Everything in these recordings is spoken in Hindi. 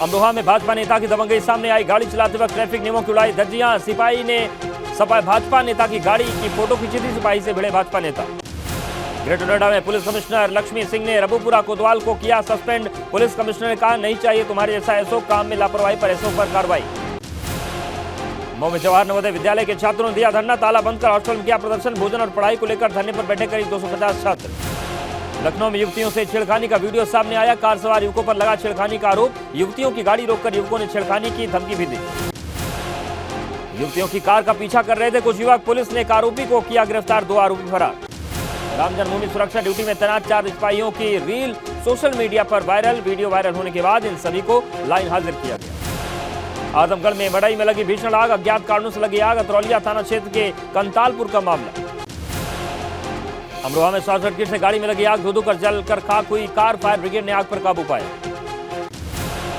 अमरोहा में भाजपा नेता की दबंगई सामने आई। गाड़ी चलाते वक्त ट्रैफिक नियमों की उड़ाई धज्जियां। सिपाही ने भाजपा नेता की गाड़ी की फोटो खींची थी। सिपाही से भिड़े भाजपा नेता। ग्रेटर नोएडा में पुलिस कमिश्नर लक्ष्मी सिंह ने रबुपुरा कोतवाल को किया सस्पेंड। पुलिस कमिश्नर ने कहा, नहीं चाहिए तुम्हारे जैसा एसओ, काम में लापरवाही पर एसओ पर कार्रवाई। मऊ में जवाहर नवोदय विद्यालय के छात्रों ने दिया धरना। ताला बंद कर हॉस्टल में किया प्रदर्शन। भोजन और पढ़ाई को लेकर धरने पर बैठे करीब 250 छात्र। लखनऊ में युवतियों से छेड़खानी का वीडियो सामने आया। कार सवार युवकों पर लगा छेड़खानी का आरोप। युवतियों की गाड़ी रोककर युवकों ने छेड़खानी की धमकी भी दी। युवतियों की कार का पीछा कर रहे थे कुछ युवक। पुलिस ने एक आरोपी को किया गिरफ्तार, 2 आरोपी फरार। राम जन्मभूमि सुरक्षा ड्यूटी में तैनात 4 सिपाहियों की रील सोशल मीडिया पर वायरल। वीडियो वायरल होने के बाद इन सभी को लाइन हाजिर किया गया। आजमगढ़ में मड़ई में लगी भीषण आग। अज्ञात कारणों से लगी आग। अतरौलिया थाना क्षेत्र के कंतालपुर का मामला। अमरोहा में शॉर्ट सर्किट से गाड़ी में लगी आग। धो-धो कर जलकर खाक हुई कार। फायर ब्रिगेड ने आग पर काबू पाया।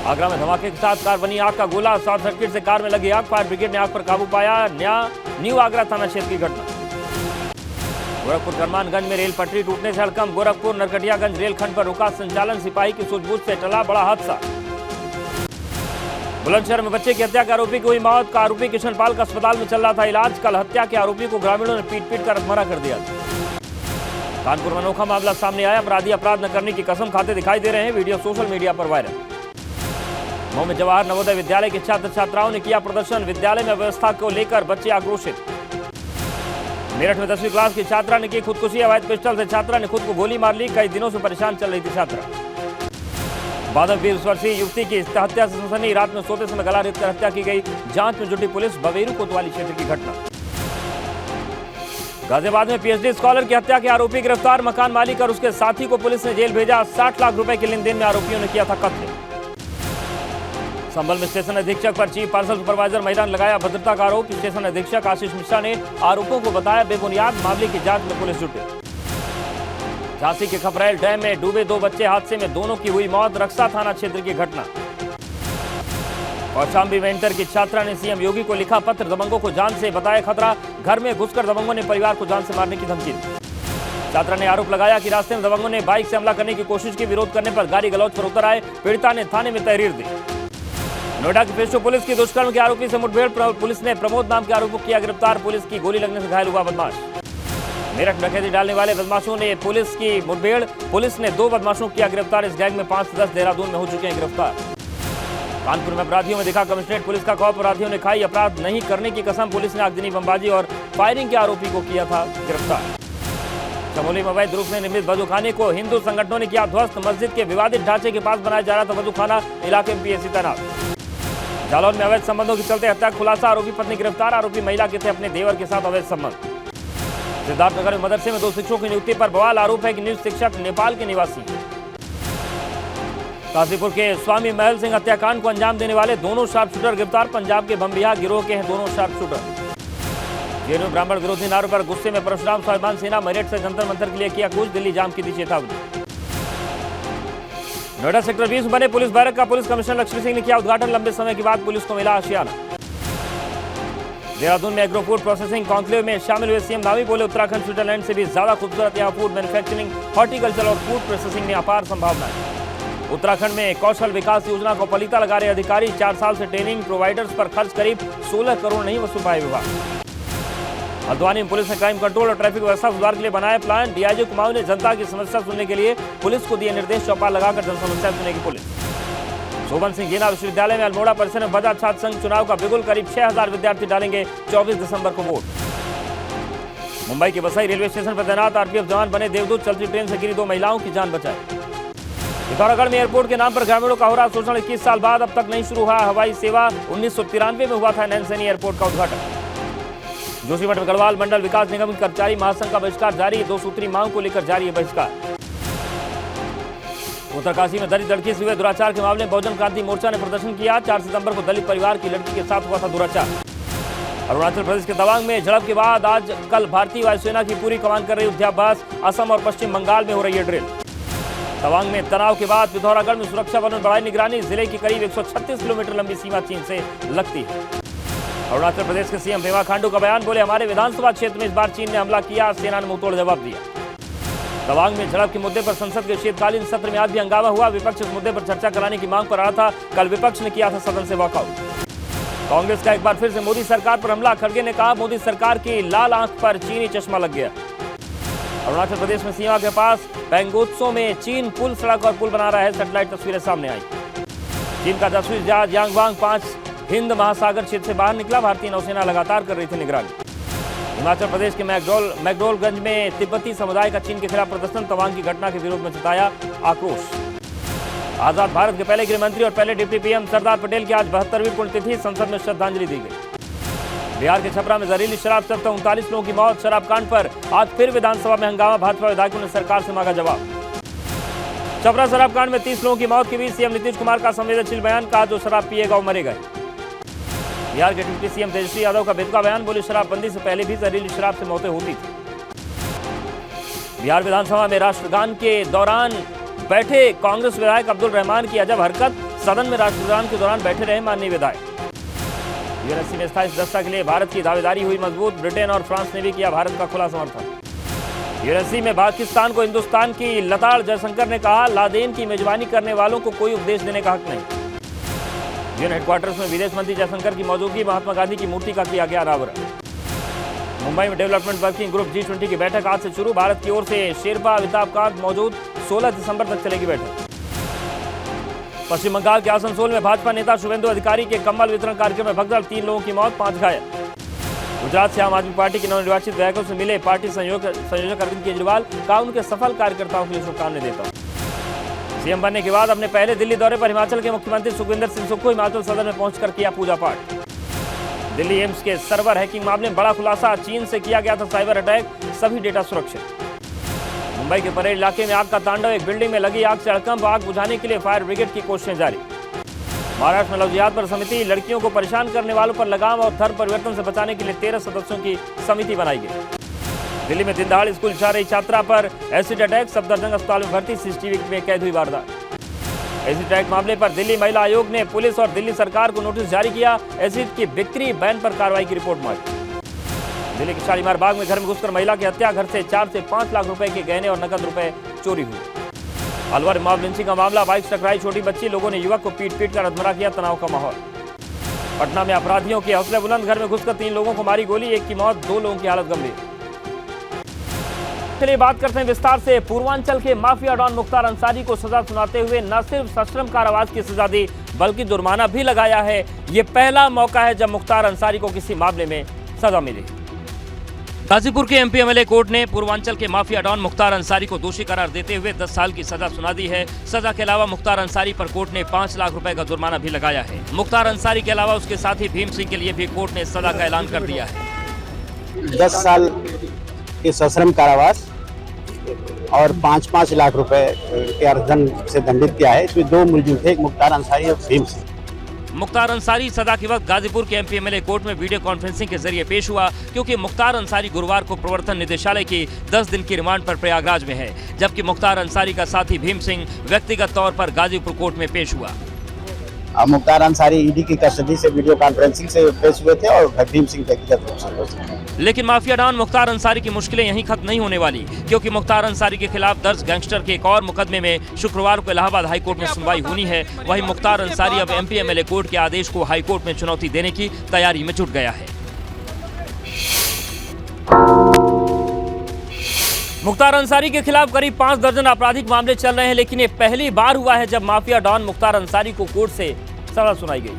आगरा में धमाके के साथ कार बनी आग का गोला। शॉर्ट सर्किट से कार में लगी आग। फायर ब्रिगेड ने आग पर काबू पाया। न्यू आगरा थाना क्षेत्र की घटना। गोरखपुर करमानगंज में रेल पटरी टूटने से हड़कंप। गोरखपुर नरकटियागंज रेलखंड पर रुका संचालन। सिपाही की सूझबूझ से टला बड़ा हादसा। बुलंदशहर में बच्चे की हत्या के आरोपी की हुई मौत। का आरोपी किशनपाल का अस्पताल में चल रहा था इलाज। कल हत्या के आरोपी को ग्रामीणों ने पीट पीट कर अधमरा कर दिया। कानपुर में अनोखा मामला सामने आया। अपराधी अपराध न करने की कसम खाते दिखाई दे रहे हैं। वीडियो सोशल मीडिया पर वायरल। मऊ में जवाहर नवोदय विद्यालय के छात्र छात्राओं ने किया प्रदर्शन। विद्यालय में व्यवस्था को लेकर बच्चे आक्रोशित। मेरठ में 10वीं क्लास की छात्रा ने की खुदकुशी। अवैध पिस्टल से छात्रा ने खुद को गोली मार ली। कई दिनों से परेशान चल रही थी छात्रा। बादल 20 वर्षीय युवती की हत्या से सनसनी। रात में सोते समय गला रेतकर हत्या की गई। जांच में जुटी पुलिस। बवेरू कोतवाली क्षेत्र की घटना। गाजियाबाद में पीएचडी स्कॉलर की हत्या के आरोपी गिरफ्तार। मकान मालिक और उसके साथी को पुलिस ने जेल भेजा। 60 लाख रुपए के लेन देन में आरोपियों ने किया था कत्ल। संभल में स्टेशन अधीक्षक पर चीफ पार्सल सुपरवाइजर महिला ने लगाया भद्रता का आरोप। स्टेशन अधीक्षक आशीष मिश्रा ने आरोपों को बताया बेबुनियाद। मामले की जांच में पुलिस जुटी। झांसी के खपरेल डैम में डूबे 2 बच्चे। हादसे में दोनों की हुई मौत। रक्सा थाना क्षेत्र की घटना। कौशाम्बी में इंटर की छात्रा ने सीएम योगी को लिखा पत्र। दबंगों को जान से बताया खतरा। घर में घुसकर दबंगों ने परिवार को जान से मारने की धमकी दी। छात्रा ने आरोप लगाया कि रास्ते में दबंगों ने बाइक से हमला करने की कोशिश की। विरोध करने पर गाली गलौज पर उतर आए। पीड़िता ने थाने में तहरीर दी। नोएडा की पेशो पुलिस की दुष्कर्म के आरोपी से मुठभेड़। पुलिस ने प्रमोद नाम के आरोपी को किया गिरफ्तार। पुलिस की गोली लगने से घायल हुआ बदमाश। मेरठ में डकैती डालने वाले बदमाशों ने पुलिस की मुठभेड़। पुलिस ने 2 बदमाशों को किया गिरफ्तार। इस गैंग में 5 से 10 देहरादून में हो चुके हैं गिरफ्तार। कानपुर में अपराधियों में दिखा कमिश्नरेट पुलिस का खौफ। अपराधियों ने खाई अपराध नहीं करने की कसम। पुलिस ने आगजनी बमबाजी और फायरिंग के आरोपी को किया था गिरफ्तार। चमोली में अवैध रूप से निर्मित वजूखाने को हिंदू संगठनों ने किया ध्वस्त। मस्जिद के विवादित ढांचे के पास बनाया जा रहा था वजूखाना। इलाके में पीएसी तैनात। जालौन में अवैध संबंधों के चलते हत्या खुलासा। आरोपी पत्नी गिरफ्तार। आरोपी महिला के थे अपने देवर के साथ अवैध संबंध। सिद्धार्थनगर में मदरसे में 2 शिक्षकों की नियुक्ति पर बवाल। आरोप है कि नियुक्त शिक्षक नेपाल के निवासी। काशीपुर के स्वामी महल सिंह हत्याकांड को अंजाम देने वाले दोनों शार्प शूटर गिरफ्तार। पंजाब के बम्बिहा गिरोह के हैं दोनों शार्प शूटर। जेएनयू ब्राह्मण विरोधी नारों पर गुस्से में परशुराम स्वाभिमान सेना। मेरठ से जंतर मंतर के लिए किया कूच। दिल्ली जाम की दी चेतावनी। नोएडा सेक्टर 20 में बने पुलिस बैरक का पुलिस कमिश्नर लक्ष्मी सिंह ने किया उद्घाटन। लंबे समय के बाद पुलिस को मिला आशियाना। देहरादून में एग्रो फूड प्रोसेसिंग कॉन्क्लेव में शामिल हुए सीएम नावी बोले, उत्तराखंड स्विट्जरलैंड से भी ज्यादा खूबसूरत यहाँ फूड मैन्युफैक्चरिंग, हॉर्टिकल्चर और फूड प्रोसेसिंग में अपार संभावनाएं। उत्तराखंड में कौशल विकास योजना को पलीता लगा रहे अधिकारी। 4 साल से ट्रेनिंग प्रोवाइडर्स पर खर्च करीब 16 करोड़ नहीं वसूल पाए विभाग। हल्द्वानी में पुलिस ने क्राइम कंट्रोल और ट्रैफिक व्यवस्था सुधार के लिए बनाया प्लान। डीआईजी कुमाऊं ने जनता की समस्या सुनने के लिए पुलिस को दिए निर्देश। चौपाल लगाकर जन समस्या सुनेगी पुलिस। शोभन सिंह जीना विश्वविद्यालय में अल्मोड़ा परिसर में बजा छात्र संघ चुनाव का बिगुल। करीब 6000 विद्यार्थी डालेंगे 24 दिसंबर को वोट। मुंबई के बसई रेलवे स्टेशन पर तैनात आरपीएफ जवान बने देवदूत। चलती ट्रेन से गिरी 2 महिलाओं की जान बचाई। पिथौरागढ़ में एयरपोर्ट के नाम पर ग्रामीणों का हो रहा शोषण। 21 साल बाद अब तक नहीं शुरू हुआ हवाई सेवा। 1993 में हुआ था नैनसैनी एयरपोर्ट का उद्घाटन। जोशीमठ में गढ़वाल मंडल विकास निगम कर्मचारी महासंघ का बहिष्कार जारी। 2 सूत्री मांग को लेकर जारी है बहिष्कार। उत्तरकाशी में दलित लड़की से हुए दुराचार के मामले में बहुजन क्रांति मोर्चा ने प्रदर्शन किया। 4 सितंबर को दलित परिवार की लड़की के साथ हुआ था दुराचार। अरुणाचल प्रदेश के तवांग में झड़प के बाद आज कल भारतीय वायुसेना की पूरी कमान कर रही युद्धाभ्यास। असम और पश्चिम बंगाल में हो रही है ड्रिल। तवांग में तनाव के बाद पिथौरागढ़ में सुरक्षा बलों ने बढ़ाई निगरानी। जिले की करीब 136 किलोमीटर लंबी सीमा चीन से लगती है। अरुणाचल प्रदेश के सीएम पेमा खांडू का बयान, बोले हमारे विधानसभा क्षेत्र में इस बार चीन ने हमला किया, सेना ने मुंहतोड़ जवाब दिया। तवांग में झड़प के मुद्दे पर संसद के शीतकालीन सत्र में आज भी हंगामा हुआ। विपक्ष इस मुद्दे पर चर्चा कराने की मांग पर अड़ा था। कल विपक्ष ने किया था सदन से वॉकआउट। कांग्रेस का एक बार फिर से मोदी सरकार पर हमला। खड़गे ने कहा मोदी सरकार की लाल आंख पर चीनी चश्मा लग गया। अरुणाचल प्रदेश में सीमा के पास पेंगोत्सो में चीन पुल, सड़क और पुल बना रहा है। सैटेलाइट तस्वीरें सामने आई। चीन का जासूसी जहाज यांगवांग 5 हिंद महासागर क्षेत्र से बाहर निकला। भारतीय नौसेना लगातार कर रही थी निगरानी। हिमाचल प्रदेश के मैकडोलगंज में तिब्बती समुदाय का चीन के खिलाफ प्रदर्शन। तवांग की घटना के विरोध में जताया आक्रोश। आजाद भारत के पहले गृह मंत्री और पहले डिप्टी पीएम सरदार पटेल की आज 72वीं पुण्यतिथि। संसद में श्रद्धांजलि दी गई। बिहार के छपरा में जहरीली शराब से 39 लोगों की मौत। शराब कांड पर आज फिर विधानसभा में हंगामा। भाजपा विधायकों ने सरकार से मांगा जवाब। छपरा शराब कांड में 30 लोगों की मौत के बीच सीएम नीतीश कुमार का संवेदनशील बयान। कहा जो शराब पिएगा वो मरेगा। बिहार के डिप्टी सीएम तेजस्वी यादव का बेतुका बयान। बोली शराबबंदी से पहले भी जहरीली शराब से मौतें होती थी। बिहार विधानसभा में राष्ट्रगान के दौरान बैठे कांग्रेस विधायक अब्दुल रहमान की अजब हरकत। सदन में राष्ट्रगान के दौरान बैठे रहे माननीय विधायक। यूएनएससी में स्थायी सदस्यता के लिए भारत की दावेदारी हुई मजबूत। ब्रिटेन और फ्रांस ने भी किया भारत का खुला समर्थन। यूएनएससी में पाकिस्तान को हिंदुस्तान की लताड़। जयशंकर ने कहा लादेन की मेजबानी करने वालों को कोई उपदेश देने का हक नहीं। यूएन हेडक्वार्टर्स में विदेश मंत्री जयशंकर की मौजूदगी। महात्मा गांधी की मूर्ति का किया गया अनावरण। मुंबई में डेवलपमेंट वर्किंग ग्रुप G20 की बैठक आज से शुरू। भारत की ओर से शेरपा अमिताभ कांत मौजूद। 16 दिसंबर तक चलेगी बैठक। पश्चिम बंगाल के आसनसोल में भाजपा नेता शुभेंदु अधिकारी के कंबल वितरण कार्यक्रम में भगदड़। 3 लोगों की मौत, 5 घायल। गुजरात से आम आदमी पार्टी के नवनिर्वाचित विधायकों से मिले पार्टी संयोजक अरविंद केजरीवाल। कहा उनके सफल कार्यकर्ताओं के लिए शुभकामनाएं देता हूं। सीएम बनने के बाद अपने पहले दिल्ली दौरे पर हिमाचल के मुख्यमंत्री सुखविंदर सिंह सुक्खू हिमाचल सदन में पहुंचकर किया पूजा पाठ। दिल्ली एम्स के सर्वर हैकिंग मामले में बड़ा खुलासा। चीन से किया गया था साइबर अटैक। सभी डेटा सुरक्षित। मुंबई के परेड इलाके में आग का तांडव। एक बिल्डिंग में लगी आग से हड़कंप। आग बुझाने के लिए फायर ब्रिगेड की कोशिशें जारी। महाराष्ट्र में लव जिहाद पर समिति। लड़कियों को परेशान करने वालों पर लगाम और धर्म परिवर्तन से बचाने के लिए 13 सदस्यों की समिति बनाई गई। दिल्ली में दिन दहाड़े स्कूल जा रही छात्रा पर एसिड अटैक। सफदरजंग अस्पताल में भर्ती। सीसीटीवी में कैद हुई वारदात। एसिड अटैक मामले पर दिल्ली महिला आयोग ने पुलिस और दिल्ली सरकार को नोटिस जारी किया। एसिड की बिक्री बैन पर कार्रवाई की रिपोर्ट मांगी। दिल्ली के शालीमार बाग में घर में घुसकर महिला की हत्या। घर से 4 से 5 लाख रुपए के गहने और नकद रुपए चोरी हुए। अलवर में मॉब लिंचिंग का मामला। बाइक से टकराई छोटी बच्ची। लोगों ने युवक को पीट कर अधमरा किया। तनाव का माहौल। पटना में अपराधियों के हौसले बुलंद। घर में घुसकर 3 लोगों को मारी गोली। 1 की मौत, 2 लोगों की हालत गंभीर। चलिए बात करते हैं विस्तार से। पूर्वांचल के माफिया डॉन मुख्तार अंसारी को सजा सुनाते हुए न सिर्फ सश्रम कारावास की सजा दी बल्कि जुर्माना भी लगाया है। ये पहला मौका है जब मुख्तार अंसारी को किसी मामले में सजा मिली। गाजीपुर के एमपी एमएलए कोर्ट ने पूर्वांचल के माफिया डॉन मुख्तार अंसारी को दोषी करार देते हुए 10 साल की सजा सुना दी है। सजा के अलावा मुख्तार अंसारी पर कोर्ट ने 5 लाख रुपए का जुर्माना भी लगाया है। मुख्तार अंसारी के अलावा उसके साथी भीम सिंह के लिए भी कोर्ट ने सजा का ऐलान कर दिया है। 10 साल के सश्रम कारावास और 5-5 लाख रुपए के अर्थदंड से दंडित किया है। इसमें 2 मुलजिम थे, एक मुख्तार अंसारी और भीम सिंह। मुख्तार अंसारी सजा के वक्त गाजीपुर के एमपी एमएलए कोर्ट में वीडियो कॉन्फ्रेंसिंग के जरिए पेश हुआ, क्योंकि मुख्तार अंसारी गुरुवार को प्रवर्तन निदेशालय की 10 दिन की रिमांड पर प्रयागराज में है, जबकि मुख्तार अंसारी का साथी भीम सिंह व्यक्तिगत तौर पर गाजीपुर कोर्ट में पेश हुआ। मुख्तार अंसारी ईडी की कस्टडी से वीडियो कॉन्फ्रेंसिंग से पेश हुए थे और भीम सिंह व्यक्तिगत रूप से। लेकिन माफिया डॉन मुख्तार अंसारी की मुश्किलें यहीं खत्म नहीं होने वाली, क्योंकि मुख्तार अंसारी के खिलाफ दर्ज गैंगस्टर के एक और मुकदमे में शुक्रवार को इलाहाबाद हाईकोर्ट में सुनवाई होनी है। वहीं मुख्तार अंसारी अब एमपी एमएलए कोर्ट के आदेश को हाईकोर्ट में चुनौती देने की तैयारी में जुट गया है। मुख्तार अंसारी के खिलाफ करीब 5 दर्जन आपराधिक मामले चल रहे हैं, लेकिन ये पहली बार हुआ है जब माफिया डॉन मुख्तार अंसारी को कोर्ट से सजा सुनाई गई।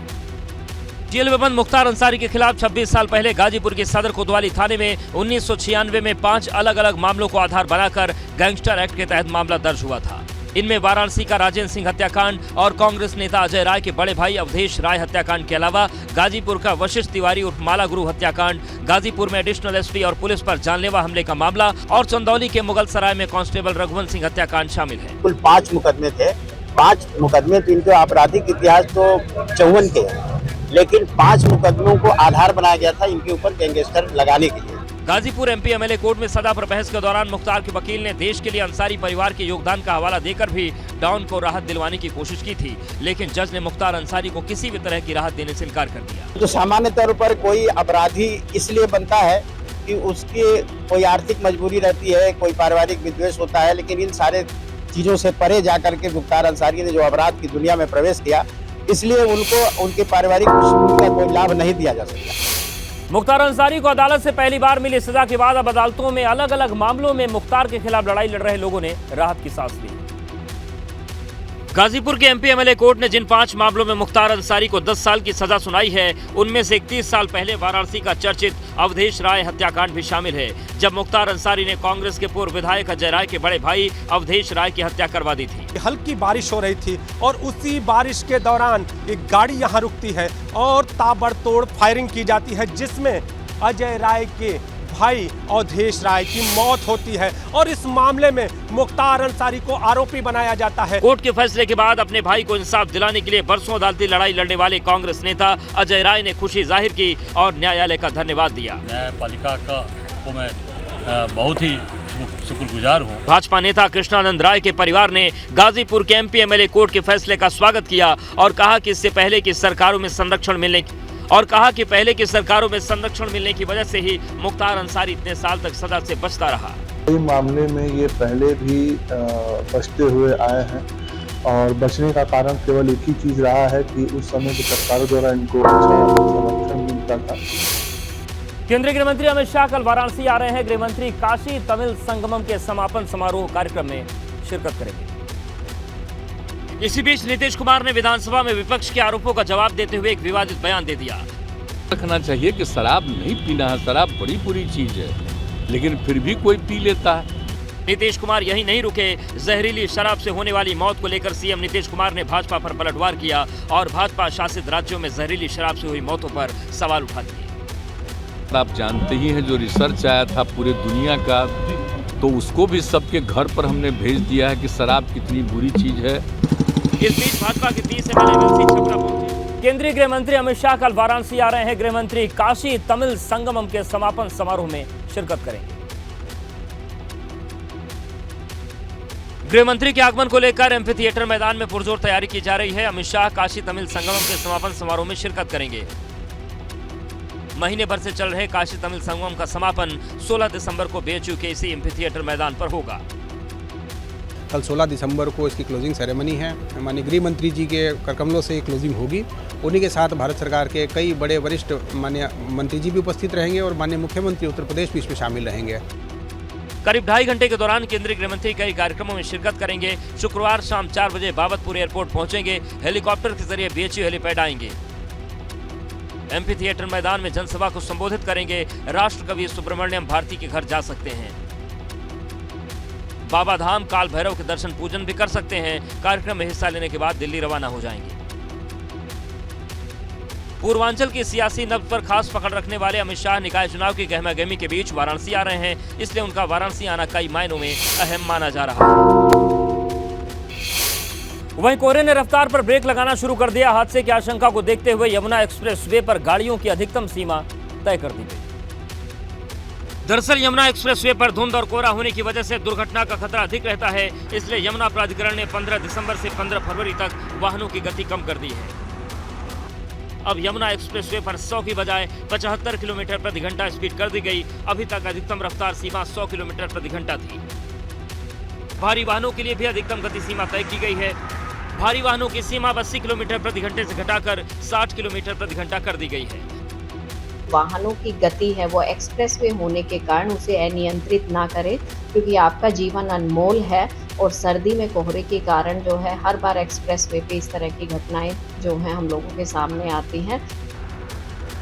जेल में बंद मुख्तार अंसारी के खिलाफ 26 साल पहले गाजीपुर के सदर कोतवाली थाने में 1996 में 5 अलग अलग मामलों को आधार बनाकर गैंगस्टर एक्ट के तहत मामला दर्ज हुआ था। इनमें वाराणसी का राजेंद्र सिंह हत्याकांड और कांग्रेस नेता अजय राय के बड़े भाई अवधेश राय हत्याकांड के अलावा गाजीपुर का वशिष्ठ तिवारी उर्फ माला गुरु हत्याकांड, गाजीपुर में एडिशनल एसपी और पुलिस पर जानलेवा हमले का मामला और चंदौली के मुगल सराय में कांस्टेबल रघुवंत सिंह हत्याकांड शामिल है। कुल 5 मुकदमे थे। 5 मुकदमे तो इनके आपराधिक इतिहास तो 54 के हैं, लेकिन 5 मुकदमों को आधार बनाया गया था इनके ऊपर गैंगस्टर लगाने के लिए। गाजीपुर एमपी एमएलए कोर्ट में सदा पर बहस के दौरान मुख्तार के वकील ने देश के लिए अंसारी परिवार के योगदान का हवाला देकर भी डॉन को राहत दिलवाने की कोशिश की थी, लेकिन जज ने मुख्तार अंसारी को किसी भी तरह की राहत देने से इनकार कर दिया। तो सामान्य तौर पर कोई अपराधी इसलिए बनता है कि उसकी कोई आर्थिक मजबूरी रहती है, कोई पारिवारिक विद्वेष होता है, लेकिन इन सारे चीज़ों से परे जा करके मुख्तार अंसारी ने जो अपराध की दुनिया में प्रवेश किया, इसलिए उनको उनके पारिवारिक पृष्ठभूमि का कोई लाभ नहीं दिया जा सकता। मुख्तार अंसारी को अदालत से पहली बार मिली सजा के बाद अब अदालतों में अलग अलग मामलों में मुख्तार के खिलाफ लड़ाई लड़ रहे लोगों ने राहत की सांस ली। गाजीपुर के एमपी एमएलए कोर्ट ने जिन 5 मामलों में मुख्तार अंसारी को 10 साल की सजा सुनाई है, उनमें से 31 साल पहले वाराणसी का चर्चित अवधेश राय हत्याकांड भी शामिल है, जब मुख्तार अंसारी ने कांग्रेस के पूर्व विधायक अजय राय के बड़े भाई अवधेश राय की हत्या करवा दी थी। हल्की बारिश हो रही थी और उसी बारिश के दौरान एक गाड़ी यहाँ रुकती है और ताबड़तोड़ फायरिंग की जाती है, जिसमें अजय राय के भाई अवधेश राय की मौत होती है और इस मामले में मुख्तार अंसारी को आरोपी बनाया जाता है। कोर्ट के फैसले के बाद अपने भाई को इंसाफ दिलाने के लिए बरसों अदालती लड़ाई लड़ने वाले कांग्रेस नेता अजय राय ने खुशी जाहिर की और न्यायालय का धन्यवाद दिया। न्यायपालिका को मैं बहुत ही शुक्रगुजार हूँ। भाजपा नेता कृष्णानंद राय के परिवार ने गाजीपुर के एमपी एमएलए कोर्ट के फैसले का स्वागत किया और कहा कि इससे पहले की सरकारों में संरक्षण मिलने की वजह से ही मुख्तार अंसारी इतने साल तक सजा से बचता रहा। कई मामले में ये पहले भी बचते हुए आए हैं और बचने का कारण केवल एक ही चीज रहा है कि उस समय की सरकारों द्वारा इनको अच्छा संरक्षण मिलता था। केंद्रीय गृह मंत्री अमित शाह कल वाराणसी आ रहे हैं। गृह मंत्री काशी तमिल संगमम के समापन समारोह कार्यक्रम में शिरकत करेंगे। इसी बीच नीतीश कुमार ने विधानसभा में विपक्ष के आरोपों का जवाब देते हुए एक विवादित बयान दे दिया। रखना चाहिए कि शराब नहीं पीना है, शराब बड़ी बुरी चीज है, लेकिन फिर भी कोई पी लेता है। नीतीश कुमार यही नहीं रुके, जहरीली शराब से होने वाली मौत को लेकर सीएम नीतीश कुमार ने भाजपा पर पलटवार किया और भाजपा शासित राज्यों में जहरीली शराब से हुई मौतों पर सवाल उठा दिए। आप जानते ही हैं जो रिसर्च आया था पूरे दुनिया का, तो उसको भी सबके घर पर हमने भेज दिया है कि शराब कितनी बुरी चीज है। इस बीच भाजपा के 30 एमएलए एमएलसी छपरा पहुंचे। केंद्रीय गृह मंत्री अमित शाह कल वाराणसी आ रहे हैं। गृह मंत्री काशी तमिल संगमम के समापन समारोह में शिरकत करेंगे। गृह मंत्री के आगमन को लेकर एमपी थिएटर मैदान में पुरजोर तैयारी की जा रही है। अमित शाह काशी तमिल संगमम के समापन समारोह में शिरकत करेंगे। महीने भर से चल रहे काशी तमिल संगमम का समापन 16 दिसंबर को बीएचयू के इसी एमपी थिएटर मैदान पर होगा। कल 16 दिसंबर को इसकी क्लोजिंग सेरेमनी है। माननीय गृह मंत्री जी के करकमलों से क्लोजिंग होगी। उन्हीं के साथ भारत सरकार के कई बड़े वरिष्ठ माननीय मंत्री जी भी उपस्थित रहेंगे और माननीय मुख्यमंत्री उत्तर प्रदेश भी इसमें शामिल रहेंगे। करीब 2.5 घंटे के दौरान केंद्रीय गृह मंत्री कई कार्यक्रमों में शिरकत करेंगे। शुक्रवार शाम 4 बजे बाबतपुर एयरपोर्ट पहुंचेंगे। हेलीकॉप्टर के जरिए बीएचयू हेलीपैड आएंगे। एमपी थिएटर मैदान में जनसभा को संबोधित करेंगे। राष्ट्रकवि सुब्रमण्यम भारती के घर जा सकते हैं। बाबा धाम काल भैरव के दर्शन पूजन भी कर सकते हैं। कार्यक्रम में हिस्सा लेने के बाद दिल्ली रवाना हो जाएंगे। पूर्वांचल की सियासी नब्ज पर खास पकड़ रखने वाले अमित शाह निकाय चुनाव की गहमागहमी के बीच वाराणसी आ रहे हैं, इसलिए उनका वाराणसी आना कई मायनों में अहम माना जा रहा है। वहीं कोहरे ने रफ्तार पर ब्रेक लगाना शुरू कर दिया। हादसे की आशंका को देखते हुए यमुना एक्सप्रेस वे पर गाड़ियों की अधिकतम सीमा तय कर दी गई। दरअसल यमुना एक्सप्रेस वे पर धुंध और कोहरा होने की वजह से दुर्घटना का खतरा अधिक रहता है, इसलिए यमुना प्राधिकरण ने 15 दिसंबर से 15 फरवरी तक वाहनों की गति कम कर दी है। अब यमुना एक्सप्रेस वे पर 100 की बजाय 75 किलोमीटर प्रति घंटा स्पीड कर दी गई। अभी तक अधिकतम रफ्तार सीमा 100 किलोमीटर प्रति घंटा थी। भारी वाहनों के लिए भी अधिकतम गति सीमा तय की गई है। भारी वाहनों की सीमा 80 किलोमीटर प्रति घंटे से घटाकर 60 किलोमीटर प्रति घंटा कर दी गई है। वाहनों की गति है वो एक्सप्रेसवे होने के कारण उसे अनियंत्रित ना करें, क्योंकि आपका जीवन अनमोल है और सर्दी में कोहरे के कारण जो है हर बार एक्सप्रेसवे पे इस तरह की घटनाएं जो हैं हम लोगों के सामने आती हैं।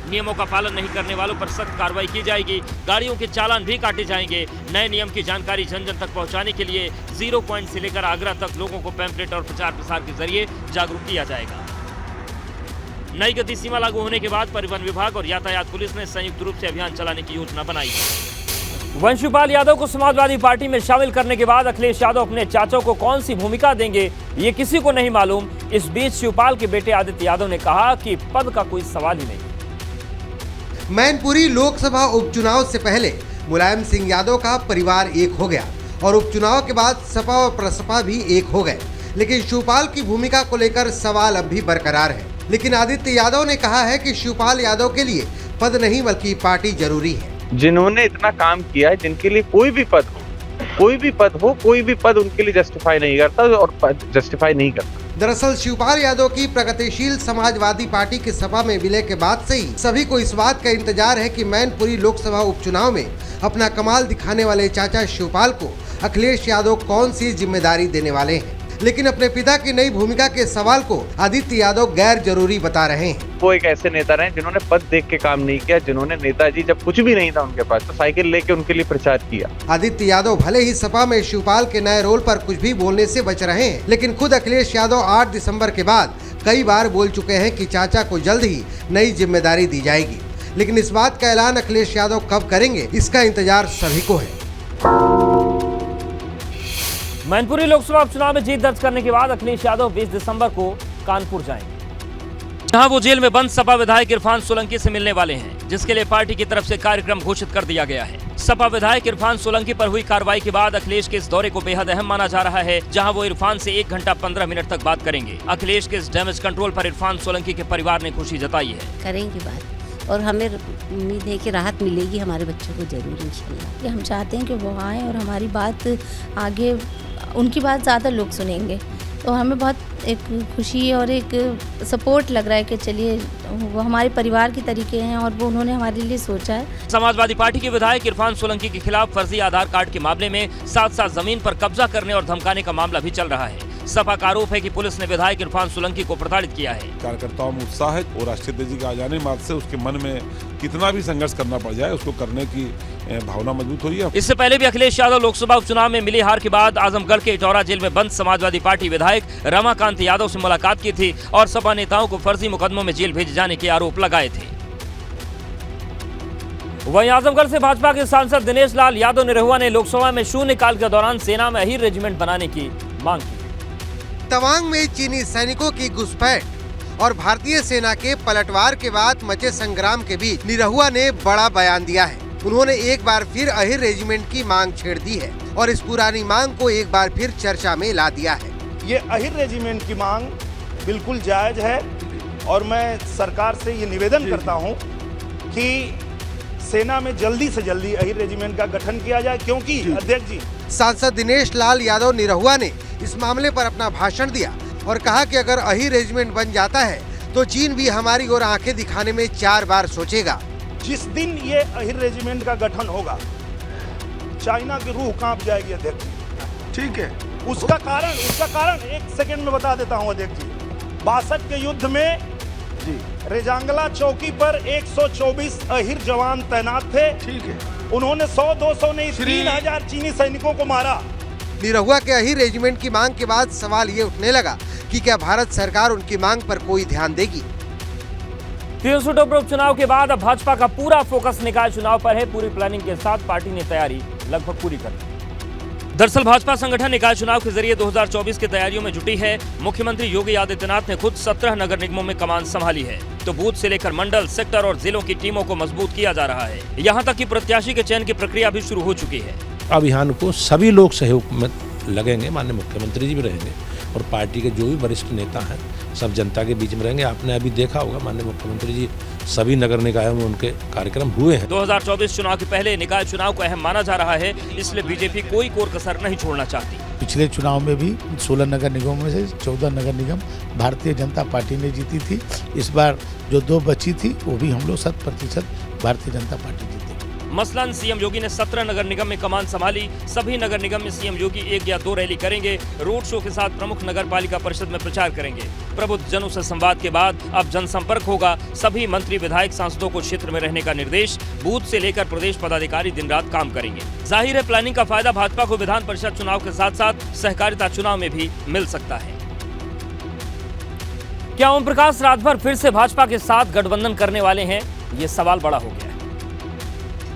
नियमों का पालन नहीं करने वालों पर सख्त कार्रवाई की जाएगी। गाड़ियों के चालान भी काटे जाएंगे। नए नियम की जानकारी जन जन तक पहुंचाने के लिए 0 पॉइंट से लेकर आगरा तक लोगों को पैम्पलेट और प्रचार प्रसार के जरिए जागरूक किया जाएगा। नई गति सीमा लागू होने के बाद परिवहन विभाग और यातायात पुलिस ने संयुक्त रूप से अभियान चलाने की योजना बनाई है। वंशुपाल यादव को समाजवादी पार्टी में शामिल करने के बाद अखिलेश यादव अपने चाचा को कौन सी भूमिका देंगे, ये किसी को नहीं मालूम। इस बीच शिवपाल के बेटे आदित्य यादव ने कहा कि पद का कोई सवाल ही नहीं। मैनपुरी लोकसभा उपचुनाव से पहले मुलायम सिंह यादव का परिवार एक हो गया और उपचुनाव के बाद सपा और प्रसपा भी एक हो गए, लेकिन शिवपाल की भूमिका को लेकर सवाल अब भी बरकरार है। लेकिन आदित्य यादव ने कहा है कि शिवपाल यादव के लिए पद नहीं बल्कि पार्टी जरूरी है। जिन्होंने इतना काम किया है, जिनके लिए कोई भी पद उनके लिए जस्टिफाई नहीं करता और जस्टिफाई नहीं करता। दरअसल शिवपाल यादव की प्रगतिशील समाजवादी पार्टी के सपा में विलय के बाद से ही सभी को इस बात का इंतजार है कि मैनपुरी लोकसभा उपचुनाव में अपना कमाल दिखाने वाले चाचा शिवपाल को अखिलेश यादव कौन सी जिम्मेदारी देने वाले हैं। लेकिन अपने पिता की नई भूमिका के सवाल को आदित्य यादव गैर जरूरी बता रहे हैं। वो एक ऐसे नेता रहे जिन्होंने पद देख के काम नहीं किया, जिन्होंने नेताजी जब कुछ भी नहीं था उनके पास तो साइकिल लेके उनके लिए प्रचार किया। आदित्य यादव भले ही सपा में शिवपाल के नए रोल पर कुछ भी बोलने से बच रहे हैं, लेकिन खुद अखिलेश यादव 8 दिसंबर के बाद कई बार बोल चुके हैं कि चाचा को जल्द ही नई जिम्मेदारी दी जाएगी। लेकिन इस बात का ऐलान अखिलेश यादव कब करेंगे, इसका इंतजार सभी को है। मैनपुरी लोकसभा उपचुनाव में जीत दर्ज करने के बाद अखिलेश यादव 20 दिसंबर को कानपुर जाएंगे, जहां वो जेल में बंद सपा विधायक इरफान सोलंकी से मिलने वाले हैं, जिसके लिए पार्टी की तरफ से कार्यक्रम घोषित कर दिया गया है। सपा विधायक इरफान सोलंकी पर हुई कार्रवाई के बाद अखिलेश के इस दौरे को बेहद अहम माना जा रहा है, जहां वो इरफान से 1 घंटा 15 मिनट तक बात करेंगे। अखिलेश के इस डैमेज कंट्रोल पर इरफान सोलंकी के परिवार ने खुशी जताई है। करेंगे बात और हमें उम्मीद है कि राहत मिलेगी हमारे बच्चों को जरूर इंशाल्लाह। हम चाहते हैं कि वो आएँ और हमारी बात आगे, उनकी बात ज़्यादा लोग सुनेंगे, तो हमें बहुत एक खुशी और एक सपोर्ट लग रहा है कि चलिए वो हमारे परिवार के तरीके हैं और वो उन्होंने हमारे लिए सोचा है। समाजवादी पार्टी के विधायक इरफान सोलंकी के खिलाफ फर्जी आधार कार्ड के मामले में साथ जमीन पर कब्जा करने और धमकाने का मामला भी चल रहा है। सपा का आरोप है कि पुलिस ने विधायक इरफान सोलंकी को प्रताड़ित किया है। कार्यकर्ताओं में उत्साह है और राष्ट्रीय तेजी के आ जाने मात्र से उसके मन में कितना भी संघर्ष करना पड़ जाए उसको करने की भावना मजबूत हुई है। इससे पहले भी अखिलेश यादव लोकसभा उपचुनाव में मिली हार के बाद आजमगढ़ के इटौरा जेल में बंद समाजवादी पार्टी विधायक रमाकांत यादव से मुलाकात की थी और सपा नेताओं को फर्जी मुकदमों में जेल भेजे जाने के आरोप लगाए थे। वहीं आजमगढ़ से भाजपा के सांसद दिनेश लाल यादव निरहुआ ने लोकसभा में शून्यकाल के दौरान सेना में अहीर रेजिमेंट बनाने की मांग की। तवांग में चीनी सैनिकों की घुसपैठ और भारतीय सेना के पलटवार के बाद मचे संग्राम के बीच निरहुआ ने बड़ा बयान दिया है। उन्होंने एक बार फिर अहीर रेजिमेंट की मांग छेड़ दी है और इस पुरानी मांग को एक बार फिर चर्चा में ला दिया है। ये अहीर रेजिमेंट की मांग बिल्कुल जायज है और मैं सरकार से ये निवेदन करता हूँ कि सेना में जल्दी से जल्दी अहीर रेजिमेंट का गठन किया जाए, क्योंकि अध्यक्ष जी सांसद दिनेश लाल यादव निरहुआ ने इस मामले पर अपना भाषण दिया और कहा कि अगर अहीर रेजिमेंट बन जाता है तो चीन भी हमारी ओर आंखें दिखाने में 4 बार सोचेगा। जिस दिन ये अहीर रेजिमेंट का गठन होगा चाइना की रूह कांप जाएगी अध्यक्ष जी। ठीक है, उसका कारण 1 सेकंड में बता देता हूँ अध्यक्ष जी। 62 के युद्ध में रेजांगला चौकी पर 124 अहीर जवान तैनात थे। ठीक है, उन्होंने 100-200 नहीं 3000 चीनी सैनिकों को मारा। निरहुआ के अहीर रेजिमेंट की मांग के बाद सवाल ये उठने लगा कि क्या भारत सरकार उनकी मांग पर कोई ध्यान देगी। 3 सीटों पर उपचुनाव के बाद अब भाजपा का पूरा फोकस निकाय चुनाव पर है। पूरी प्लानिंग के साथ पार्टी ने तैयारी लगभग पूरी कर ली। दरअसल भाजपा संगठन निकाय चुनाव के जरिए 2024 की तैयारियों में जुटी है। मुख्यमंत्री योगी आदित्यनाथ ने खुद 17 नगर निगमों में कमान संभाली है, तो बूथ से लेकर मंडल, सेक्टर और जिलों की टीमों को मजबूत किया जा रहा है। यहाँ तक कि प्रत्याशी के चयन की प्रक्रिया भी शुरू हो चुकी है। अभियान को सभी लोग सहयोग में लगेंगे, माननीय मुख्यमंत्री जी भी रहेंगे और पार्टी के जो भी वरिष्ठ नेता हैं सब जनता के बीच में रहेंगे। आपने अभी देखा होगा माननीय मुख्यमंत्री जी सभी नगर निकायों में उनके कार्यक्रम हुए हैं। 2024 चुनाव के पहले निकाय चुनाव को अहम माना जा रहा है, इसलिए बीजेपी कोई कोर कसर नहीं छोड़ना चाहती। पिछले चुनाव में भी 16 नगर निगमों में से 14 नगर निगम भारतीय जनता पार्टी ने जीती थी। इस बार जो 2 बची थी वो भी हम लोग 100% भारतीय जनता पार्टी जीती। मसलन सीएम योगी ने 17 नगर निगम में कमान संभाली। सभी नगर निगम में सीएम योगी 1 या 2 रैली करेंगे। रोड शो के साथ प्रमुख नगर पालिका परिषद में प्रचार करेंगे। प्रबुद्ध जनों से संवाद के बाद अब जनसंपर्क होगा। सभी मंत्री विधायक सांसदों को क्षेत्र में रहने का निर्देश। बूथ से लेकर प्रदेश पदाधिकारी दिन रात काम करेंगे। जाहिर है प्लानिंग का फायदा भाजपा को विधान परिषद चुनाव के साथ साथ सहकारिता चुनाव में भी मिल सकता है। क्या ओम प्रकाश रात भर फिर से भाजपा के साथ गठबंधन करने वाले हैं? ये सवाल बड़ा हो गया है।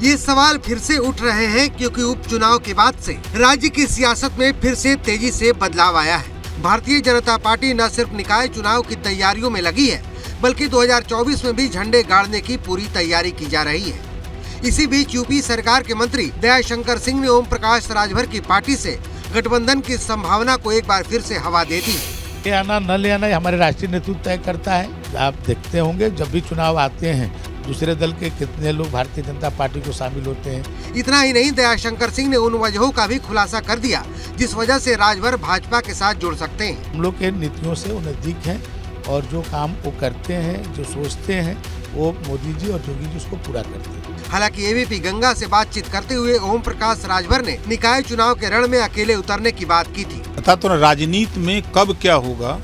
ये सवाल फिर से उठ रहे हैं क्योंकि उपचुनाव के बाद से राज्य की सियासत में फिर से तेजी से बदलाव आया है। भारतीय जनता पार्टी न सिर्फ निकाय चुनाव की तैयारियों में लगी है, बल्कि 2024 में भी झंडे गाड़ने की पूरी तैयारी की जा रही है। इसी बीच यूपी सरकार के मंत्री दयाशंकर सिंह ने ओम प्रकाश राजभर की पार्टी से गठबंधन की संभावना को एक बार फिर से हवा दे दी। ले आना न ले आना हमारे राष्ट्रीय नेतृत्व तय करता है। आप देखते होंगे जब भी चुनाव आते हैं दूसरे दल के कितने लोग भारतीय जनता पार्टी को शामिल होते हैं। इतना ही नहीं, दयाशंकर सिंह ने उन वजहों का भी खुलासा कर दिया जिस वजह से राजभर भाजपा के साथ जुड़ सकते हैं। हम लोग के नीतियों से वो नजदीक हैं और जो काम वो करते हैं, जो सोचते हैं, वो मोदी जी और योगी जी उसको पूरा करते हैं। हालांकि एबीपी गंगा से बातचीत करते हुए ओम प्रकाश राजभर ने निकाय चुनाव के रण में अकेले उतरने की बात की थी। पता तो राजनीति में कब क्या होगा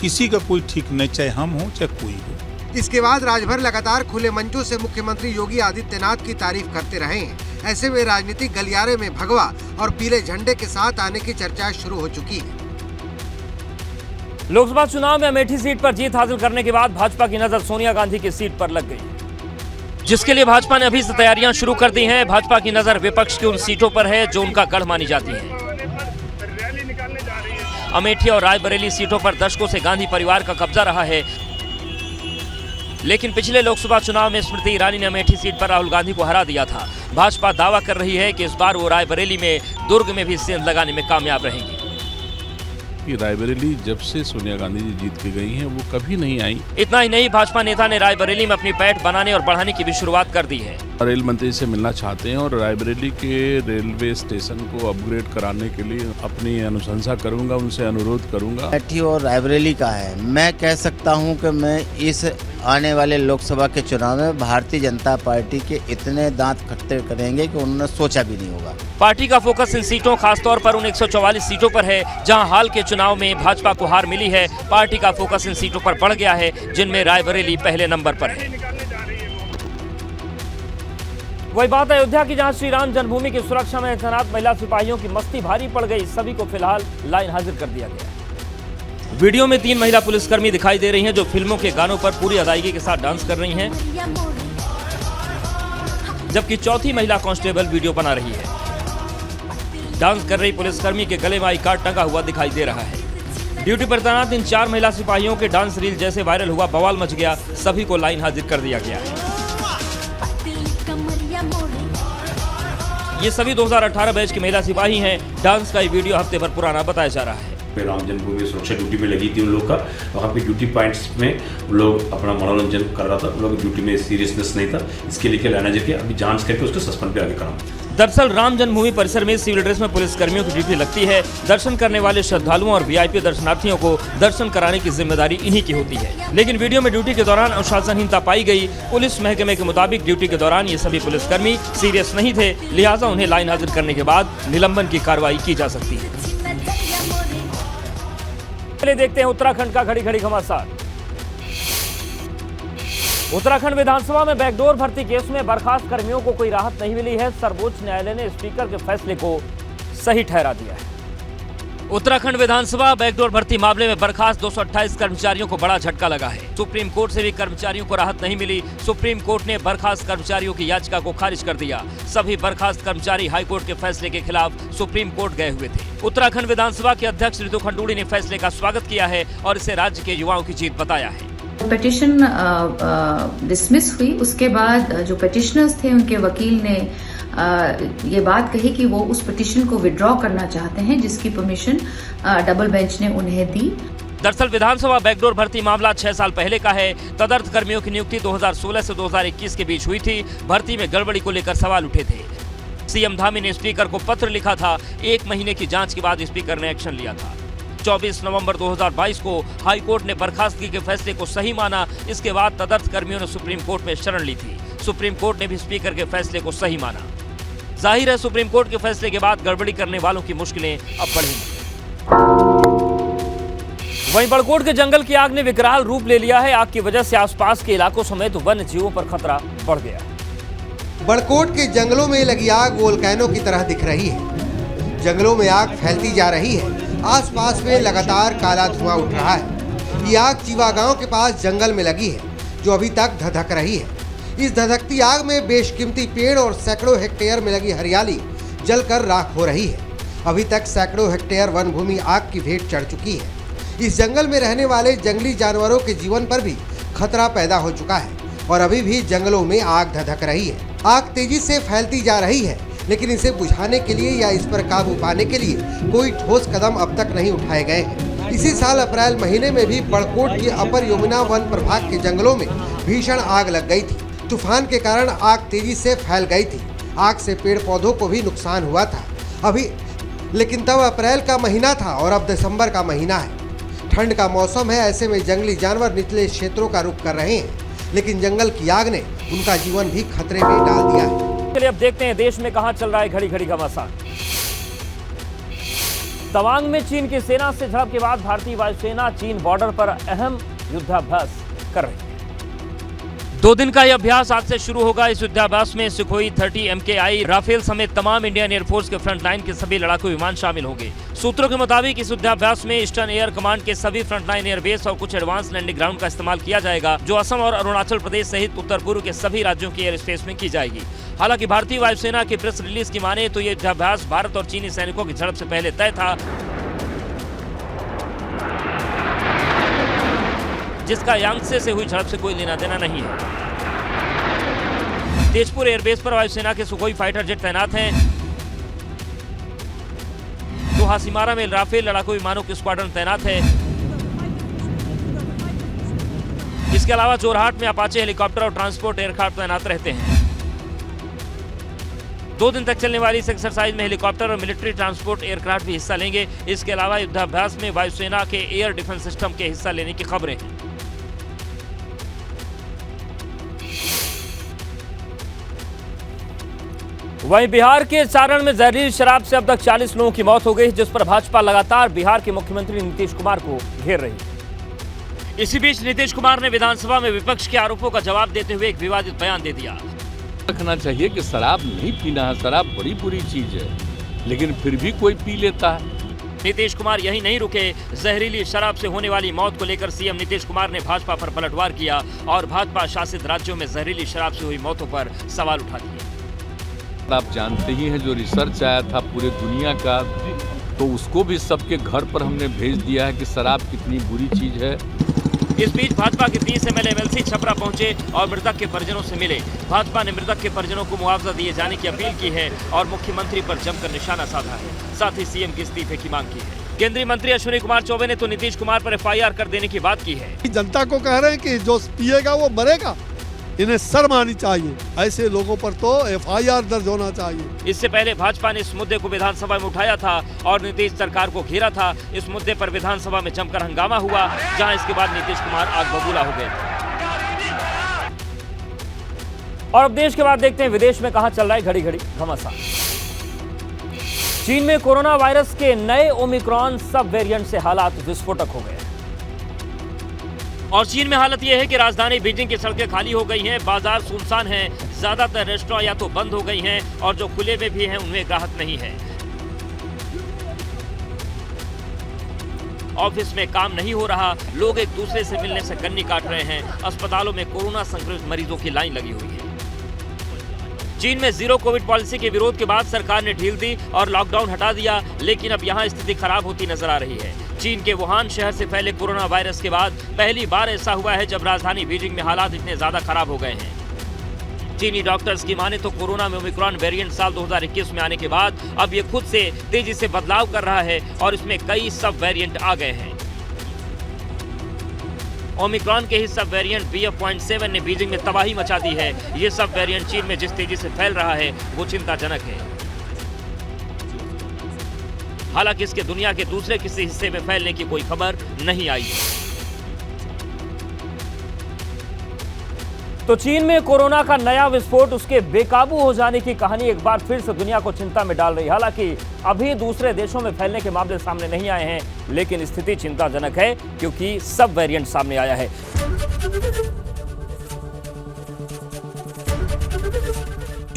किसी का कोई ठीक नहीं, चाहे हम हो चाहे कोई हो। इसके बाद राजभर लगातार खुले मंचों से मुख्यमंत्री योगी आदित्यनाथ की तारीफ करते रहे हैं। ऐसे में राजनीतिक गलियारे में भगवा और पीले झंडे के साथ आने की चर्चा शुरू हो चुकी है। लोकसभा चुनाव में अमेठी सीट पर जीत हासिल करने के बाद भाजपा की नजर सोनिया गांधी की सीट पर लग गई, जिसके लिए भाजपा ने अभी से तैयारियां शुरू कर दी हैं। भाजपा की नजर विपक्ष की उन सीटों पर है जो उनका गढ़ मानी जाती हैं। अमेठी और रायबरेली सीटों पर दशकों से गांधी परिवार का कब्जा रहा है, लेकिन पिछले लोकसभा चुनाव में स्मृति ईरानी ने अमेठी सीट पर राहुल गांधी को हरा दिया था। भाजपा दावा कर रही है कि इस बार वो रायबरेली में दुर्ग में भी सेंध लगाने में कामयाब रहेंगी। रायबरेली जब से सोनिया गांधी जी जीत के गई हैं वो कभी नहीं आई। इतना ही नहीं, भाजपा नेता ने रायबरेली में अपनी पैठ बनाने और बढ़ाने की भी शुरुआत कर दी है। रेल मंत्री से मिलना चाहते हैं और रायबरेली के रेलवे स्टेशन को अपग्रेड कराने के लिए अपनी अनुशंसा करूंगा, उनसे अनुरोध करूंगा। अमेठी और रायबरेली का है, मैं कह सकता हूं कि मैं इस आने वाले लोकसभा के चुनाव में भारतीय जनता पार्टी के इतने दांत खट्टे करेंगे कि उन्होंने सोचा भी नहीं होगा। पार्टी का फोकस इन सीटों, खासतौर पर उन 144 सीटों पर है जहां हाल के चुनाव में भाजपा को हार मिली है। पार्टी का फोकस इन सीटों पर बढ़ गया है जिनमें रायबरेली पहले नंबर पर है। वही बात अयोध्या की, जहां श्री राम जन्मभूमि की सुरक्षा में तैनात महिला सिपाहियों की मस्ती भारी पड़ गई। सभी को फिलहाल लाइन हाजिर कर दिया गया। वीडियो में 3 महिला पुलिसकर्मी दिखाई दे रही हैं जो फिल्मों के गानों पर पूरी अदायगी के साथ डांस कर रही हैं, जबकि चौथी महिला कांस्टेबल वीडियो बना रही है। डांस कर रही पुलिसकर्मी के गले में आई कार्ड टंगा हुआ दिखाई दे रहा है। ड्यूटी पर तैनात इन 4 महिला सिपाहियों के डांस रील जैसे वायरल हुआ, बवाल मच गया। सभी को लाइन हाजिर कर दिया गया है। ये सभी 2018 बैच की महिला सिपाही हैं। डांस का ये वीडियो हफ्ते भर पुराना बताया जा रहा है। राम जन्मभूमि सुरक्षा ड्यूटी में लगी थी उन लोग का, वहाँ पे ड्यूटी पॉइंट्स में लोग अपना मनोरंजन कर रहा था। उन लोग ड्यूटी में सीरियसनेस नहीं था, इसके लिए लाइन हाजिर किया। अभी जांच करके उसको सस्पेंड पे आगे काम। दरअसल राम जन्मभूमि परिसर में सिविल ड्रेस में पुलिसकर्मियों की ड्यूटी लगती है। दर्शन करने वाले श्रद्धालुओं और वीआईपी दर्शनार्थियों को दर्शन कराने की जिम्मेदारी इन्हीं की होती है। लेकिन वीडियो में ड्यूटी के दौरान अनुशासनहीनता पाई गई। पुलिस महकमे के मुताबिक ड्यूटी के दौरान ये सभी पुलिसकर्मी सीरियस नहीं थे, लिहाजा उन्हें लाइन हाजिर करने के बाद निलंबन की कार्रवाई की जा सकती है। पहले देखते हैं उत्तराखंड का घड़ी घड़ी घमासान। उत्तराखंड विधानसभा में बैकडोर भर्ती केस में बर्खास्त कर्मियों को कोई राहत नहीं मिली है। सर्वोच्च न्यायालय ने स्पीकर के फैसले को सही ठहरा दिया है। उत्तराखंड विधानसभा बैकडोर भर्ती मामले में बर्खास्त 228 कर्मचारियों को बड़ा झटका लगा है। सुप्रीम कोर्ट से भी कर्मचारियों को राहत नहीं मिली। सुप्रीम कोर्ट ने बर्खास्त कर्मचारियों की याचिका को खारिज कर दिया। सभी बर्खास्त कर्मचारी हाईकोर्ट के फैसले के खिलाफ सुप्रीम कोर्ट गए हुए थे। उत्तराखंड विधानसभा के अध्यक्ष रितु खंडूड़ी ने फैसले का स्वागत किया है और इसे राज्य के युवाओं की जीत बताया है। पिटिशन डिसमिस हुई, उसके बाद जो पिटिशनर्स थे उनके वकील ने ये बात कही कि वो उस पिटिशन को विड्रॉ करना चाहते हैं, जिसकी परमिशन डबल बेंच ने उन्हें दी। दरअसल विधानसभा बैकडोर भर्ती मामला 6 साल पहले का है। तदर्थ कर्मियों की नियुक्ति 2016 से 2021 के बीच हुई थी। भर्ती में गड़बड़ी को लेकर सवाल उठे थे। सीएम धामी ने स्पीकर को पत्र लिखा था। 1 महीने की जांच के बाद स्पीकर ने एक्शन लिया था। 24 नवंबर 2022 को हाईकोर्ट ने बर्खास्तगी के फैसले को सही माना। इसके बाद तदर्थ कर्मियों ने सुप्रीम कोर्ट में शरण ली थी। सुप्रीम कोर्ट ने भी स्पीकर के फैसले को सही माना। जाहिर है सुप्रीम कोर्ट के फैसले के बाद गड़बड़ी करने वालों की मुश्किलें अब बढ़ेंगी। वहीं बड़कोट के जंगल की आग ने विकराल रूप ले लिया है। आग की वजह से आसपास के इलाकों समेत वन्य जीवों पर खतरा बढ़ गया है। बड़कोट के जंगलों में लगी आग वोल्केनो की तरह दिख रही है। जंगलों में आग फैलती जा रही है। आसपास में लगातार काला धुआं उठ रहा है। ये आग चीवा गांव के पास जंगल में लगी है, जो अभी तक धधक रही है। इस धधकती आग में बेशकीमती पेड़ और सैकड़ों हेक्टेयर में लगी हरियाली जलकर राख हो रही है। अभी तक सैकड़ों हेक्टेयर वन भूमि आग की भेंट चढ़ चुकी है। इस जंगल में रहने वाले जंगली जानवरों के जीवन पर भी खतरा पैदा हो चुका है और अभी भी जंगलों में आग धधक रही है। आग तेजी से फैलती जा रही है, लेकिन इसे बुझाने के लिए या इस पर काबू पाने के लिए कोई ठोस कदम अब तक नहीं उठाए गए हैं। इसी साल अप्रैल महीने में भी बड़कोट के अपर यमुना वन प्रभाग के जंगलों में भीषण आग लग गई थी। तूफान के कारण आग तेजी से फैल गई थी। आग से पेड़ पौधों को भी नुकसान हुआ था लेकिन तब अप्रैल का महीना था और अब दिसंबर का महीना है। ठंड का मौसम है, ऐसे में जंगली जानवर निचले क्षेत्रों का रुख कर रहे हैं, लेकिन जंगल की आग ने उनका जीवन भी खतरे में डाल दिया है। चलिए अब देखते हैं देश में कहां चल रहा है घड़ी घड़ी घमासान। तवांग में चीन की सेना से झड़प के बाद भारतीय वायुसेना चीन बॉर्डर पर अहम युद्धाभ्यास कर रही है। 2 दिन का यह अभ्यास आज से शुरू होगा। इस युद्धाभ्यास में सुखोई 30 MKI राफेल समेत तमाम इंडियन एयरफोर्स के फ्रंट लाइन के सभी लड़ाकू विमान शामिल होंगे। सूत्रों के मुताबिक इस युद्धाभ्यास में ईस्टर्न एयर कमांड के सभी फ्रंट लाइन एयरबेस और कुछ एडवांस लैंडिंग ग्राउंड का इस्तेमाल किया जाएगा, जो असम और अरुणाचल प्रदेश सहित उत्तर पूर्व के सभी राज्यों की एयर स्पेस में की जाएगी। हालांकि भारतीय वायुसेना की प्रेस रिलीज की माने तो ये युद्धाभ्यास भारत और चीनी सैनिकों की झड़प से पहले तय था, जिसका यांगसे से हुई झड़प से कोई लेना देना नहीं है। तेजपुर एयरबेस पर वायुसेना के सुखोई फाइटर जेट तैनात हैं। तो हासीमारा में राफेल लड़ाकू विमानों के स्क्वाड्रन तैनात है। इसके अलावा जोरहाट में अपाचे हेलीकॉप्टर और ट्रांसपोर्ट एयरक्राफ्ट तैनात रहते हैं। 2 दिन तक चलने वाली इस एक्सरसाइज में हेलीकॉप्टर और मिलिट्री ट्रांसपोर्ट एयरक्राफ्ट भी हिस्सा लेंगे। इसके अलावा युद्धाभ्यास में वायुसेना के एयर डिफेंस सिस्टम के हिस्सा लेने की खबरें हैं। वहीं बिहार के सारण में जहरीली शराब से अब तक 40 लोगों की मौत हो गई, जिस पर भाजपा लगातार बिहार के मुख्यमंत्री नीतीश कुमार को घेर रही है। इसी बीच नीतीश कुमार ने विधानसभा में विपक्ष के आरोपों का जवाब देते हुए एक विवादित बयान दे दिया। रखना चाहिए कि शराब नहीं पीना है, शराब बड़ी बुरी चीज है, लेकिन फिर भी कोई पी लेता है। नीतीश कुमार यही नहीं रुके। जहरीली शराब से होने वाली मौत को लेकर सीएम नीतीश कुमार ने भाजपा पर पलटवार किया और भाजपा शासित राज्यों में जहरीली शराब से हुई मौतों पर सवाल उठा दिए। आप जानते ही हैं जो रिसर्च आया था पूरे दुनिया का, तो उसको भी सबके घर पर हमने भेज दिया है कि शराब कितनी बुरी चीज है। इस बीच भाजपा के 30 MLA MLC छपरा पहुंचे और मृतक के परिजनों से मिले। भाजपा ने मृतक के परिजनों को मुआवजा दिए जाने की अपील की है और मुख्यमंत्री पर जमकर निशाना साधा है। साथ ही सीएम के इस्तीफे की मांग की है। केंद्रीय मंत्री अश्विनी कुमार चौबे ने तो नीतीश कुमार पर FIR कर देने की बात की है। जनता को कह रहे हैं कि जो पिएगा वो मरेगा, इन्हें शर्म आनी चाहिए। ऐसे लोगों पर तो FIR दर्ज होना चाहिए। इससे पहले भाजपा ने इस मुद्दे को विधानसभा में उठाया था और नीतीश सरकार को घेरा था। इस मुद्दे पर विधानसभा में जमकर हंगामा हुआ, जहां इसके बाद नीतीश कुमार आग बबूला हो गए। और अब देश के बाद देखते हैं विदेश में कहां चल रहा है घड़ी घड़ी घमासान। चीन में कोरोना वायरस के नए ओमिक्रॉन सब वेरिएंट से हालात विस्फोटक हो गए। और चीन में हालत यह है कि राजधानी बीजिंग की सड़कें खाली हो गई हैं, बाजार सुनसान हैं, ज्यादातर रेस्टोरेंट या तो बंद हो गई हैं और जो खुले में भी हैं उनमें ग्राहक नहीं है। ऑफिस में काम नहीं हो रहा, लोग एक दूसरे से मिलने से कन्नी काट रहे हैं। अस्पतालों में कोरोना संक्रमित मरीजों की लाइन लगी हुई है। चीन में जीरो कोविड पॉलिसी के विरोध के बाद सरकार ने ढील दी और लॉकडाउन हटा दिया, लेकिन अब यहां स्थिति खराब होती नजर आ रही है। चीन के वुहान शहर से फैले कोरोना वायरस के बाद पहली बार ऐसा हुआ है जब राजधानी बीजिंग में हालात इतने ज्यादा खराब हो गए हैं। चीनी डॉक्टर्स की माने तो कोरोना में ओमिक्रॉन वेरिएंट साल 2021 में आने के बाद अब ये खुद से तेजी से बदलाव कर रहा है और इसमें कई सब वेरिएंट आ गए हैं। ओमिक्रॉन के ही सब वेरिएंट BF.7 ने बीजिंग में तबाही मचा दी है। ये सब वेरिएंट चीन में जिस तेजी से फैल रहा है वो चिंताजनक है। हालांकि इसके दुनिया के दूसरे किसी हिस्से में फैलने की कोई खबर नहीं आई है। तो चीन में कोरोना का नया विस्फोट, उसके बेकाबू हो जाने की कहानी एक बार फिर से दुनिया को चिंता में डाल रही है। हालांकि अभी दूसरे देशों में फैलने के मामले सामने नहीं आए हैं, लेकिन स्थिति चिंताजनक है क्योंकि सब वेरिएंट सामने आया है।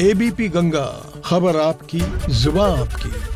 ABP गंगा, खबर आपकी, जुबान आपकी।